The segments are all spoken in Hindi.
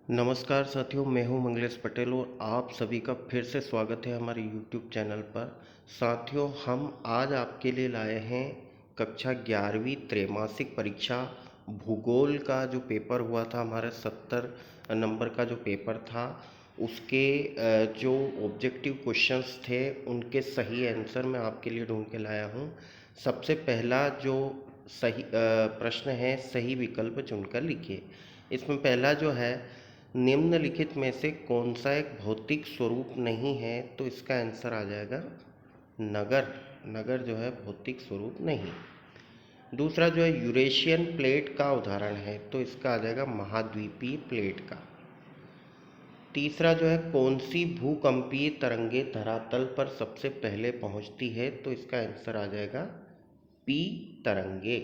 नमस्कार साथियों, मैं हूं मंगलेश पटेल और आप सभी का फिर से स्वागत है हमारे YouTube चैनल पर। साथियों, हम आज आपके लिए लाए हैं कक्षा 11वीं त्रैमासिक परीक्षा भूगोल का जो पेपर हुआ था, हमारा 70 नंबर का जो पेपर था, उसके जो ऑब्जेक्टिव क्वेश्चंस थे उनके सही आंसर मैं आपके लिए ढूंढ के लाया हूं। सबसे पहला जो सही प्रश्न है, सही विकल्प चुनकर लिखिए। इसमें पहला जो है, निम्नलिखित में से कौन सा एक भौतिक स्वरूप नहीं है, तो इसका आंसर आ जाएगा नगर। नगर जो है भौतिक स्वरूप नहीं। दूसरा जो है, यूरेशियन प्लेट का उदाहरण है, तो इसका आ जाएगा महाद्वीपीय प्लेट का। तीसरा जो है, कौन सी भूकंपीय तरंगे धरातल पर सबसे पहले पहुंचती है, तो इसका आंसर आ जाएगा पी तरंगे।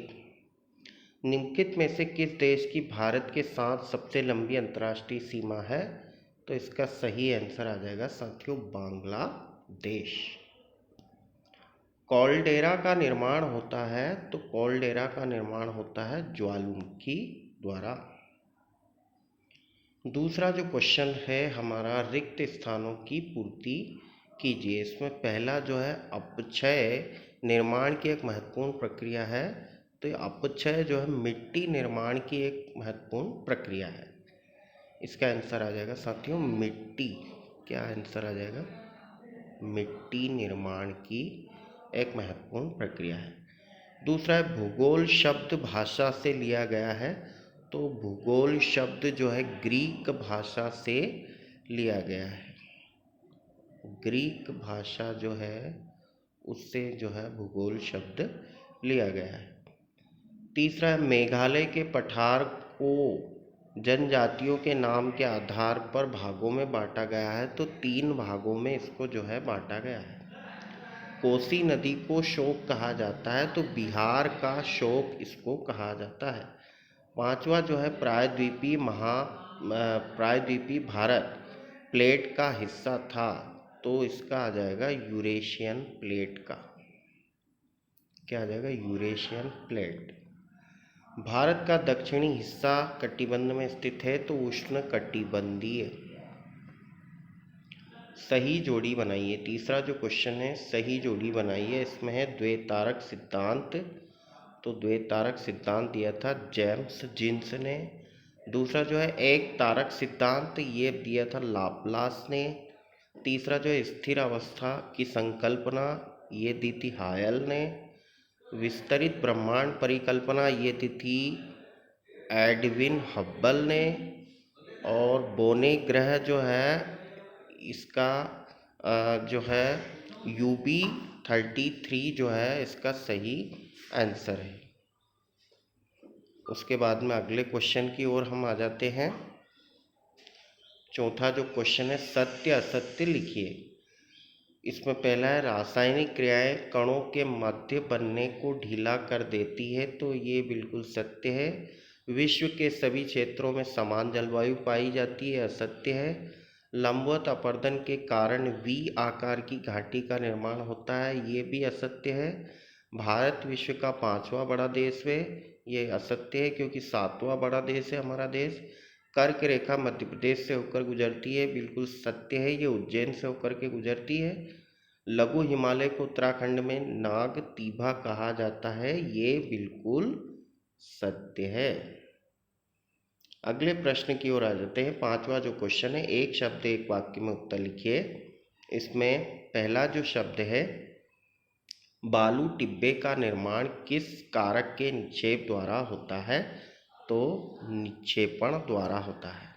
निम्नलिखित में से किस देश की भारत के साथ सबसे लंबी अंतर्राष्ट्रीय सीमा है, तो इसका सही आंसर आ जाएगा साथियों बांग्लादेश। कॉल्डेरा का निर्माण होता है, तो कॉल्डेरा का निर्माण होता है ज्वालामुखी द्वारा। दूसरा जो क्वेश्चन है हमारा, रिक्त स्थानों की पूर्ति कीजिए। इसमें पहला जो है, अपक्षय निर्माण की एक महत्वपूर्ण प्रक्रिया है, तो ये अपक्षय जो है मिट्टी निर्माण की एक महत्वपूर्ण प्रक्रिया है। इसका आंसर आ जाएगा साथियों मिट्टी। क्या आंसर आ जाएगा? मिट्टी निर्माण की एक महत्वपूर्ण प्रक्रिया है। दूसरा है, भूगोल शब्द भाषा से लिया गया है, तो भूगोल शब्द जो है ग्रीक भाषा से लिया गया है। ग्रीक भाषा जो है उससे जो है भूगोल शब्द लिया गया है। तीसरा है, मेघालय के पठार को जनजातियों के नाम के आधार पर भागों में बांटा गया है, तो 3 भागों में इसको जो है बांटा गया है। कोसी नदी को शोक कहा जाता है, तो बिहार का शोक इसको कहा जाता है। पांचवा जो है, प्रायद्वीपीय भारत प्लेट का हिस्सा था, तो इसका आ जाएगा यूरेशियन प्लेट का। क्या आ जाएगा? Eurasian plate. भारत का दक्षिणी हिस्सा कटिबंध में स्थित है, तो उष्ण कटिबंधीय। सही जोड़ी बनाइए। तीसरा जो क्वेश्चन है, सही जोड़ी बनाइए। इसमें है द्वैतारक सिद्धांत, तो द्वैतारक सिद्धांत दिया था जेम्स जीन्स ने। दूसरा जो है, एक तारक सिद्धांत, ये दिया था लाप्लास ने। तीसरा जो है, स्थिर अवस्था की संकल्पना, ये दी थी हायल ने। विस्तरित ब्रह्मांड परिकल्पना, ये दी थी एडविन हब्बल ने। और बोने ग्रह जो है इसका जो है UB33 जो है इसका सही आंसर है। उसके बाद में अगले क्वेश्चन की ओर हम आ जाते हैं। चौथा जो क्वेश्चन है, सत्य असत्य लिखिए। इसमें पहला है, रासायनिक क्रियाएं कणों के मध्य बनने को ढीला कर देती है, तो ये बिल्कुल सत्य है। विश्व के सभी क्षेत्रों में समान जलवायु पाई जाती है, असत्य है। लंबवत अपरदन के कारण V आकार की घाटी का निर्माण होता है, ये भी असत्य है। भारत विश्व का 5वां बड़ा देश है, ये असत्य है क्योंकि 7वां बड़ा देश है हमारा देश। कर्क रेखा मध्य प्रदेश से होकर गुजरती है, बिल्कुल सत्य है, ये उज्जैन से होकर के गुजरती है। लघु हिमालय को उत्तराखंड में नाग तीभा कहा जाता है, ये बिल्कुल सत्य है। अगले प्रश्न की ओर आ जाते हैं। 5वां जो क्वेश्चन है, एक शब्द एक वाक्य में उत्तर लिखिए। इसमें पहला जो शब्द है, बालू टिब्बे का निर्माण किस कारक के निक्षेप द्वारा होता है, तो निक्षेपण द्वारा होता है।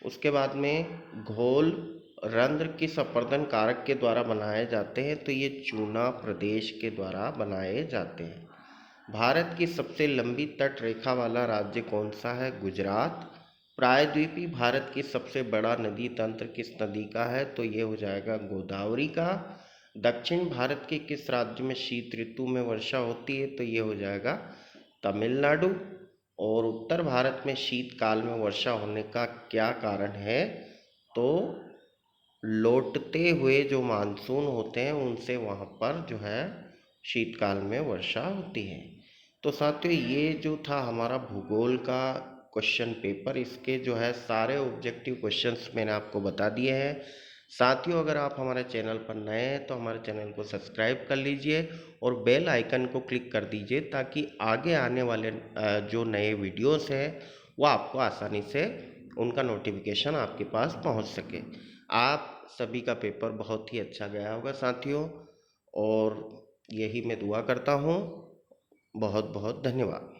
उसके बाद में, घोल रंध्र किस अपरदन कारक के द्वारा बनाए जाते हैं, तो ये चूना प्रदेश के द्वारा बनाए जाते हैं। भारत की सबसे लंबी तट रेखा वाला राज्य कौन सा है? गुजरात। प्रायद्वीपीय भारत की सबसे बड़ा नदी तंत्र किस नदी का है, तो ये हो जाएगा गोदावरी का। दक्षिण भारत के किस राज्य में शीत ऋतु में वर्षा होती है, तो ये हो जाएगा तमिलनाडु। और उत्तर भारत में शीतकाल में वर्षा होने का क्या कारण है, तो लौटते हुए जो मानसून होते हैं उनसे वहाँ पर जो है शीतकाल में वर्षा होती है। तो साथियों, ये जो था हमारा भूगोल का क्वेश्चन पेपर, इसके जो है सारे ऑब्जेक्टिव क्वेश्चंस मैंने आपको बता दिए हैं। साथियों, अगर आप हमारे चैनल पर नए हैं तो हमारे चैनल को सब्सक्राइब कर लीजिए और बेल आइकन को क्लिक कर दीजिए, ताकि आगे आने वाले जो नए वीडियोस हैं वो आपको आसानी से उनका नोटिफिकेशन आपके पास पहुंच सके। आप सभी का पेपर बहुत ही अच्छा गया होगा साथियों, और यही मैं दुआ करता हूं। बहुत बहुत धन्यवाद।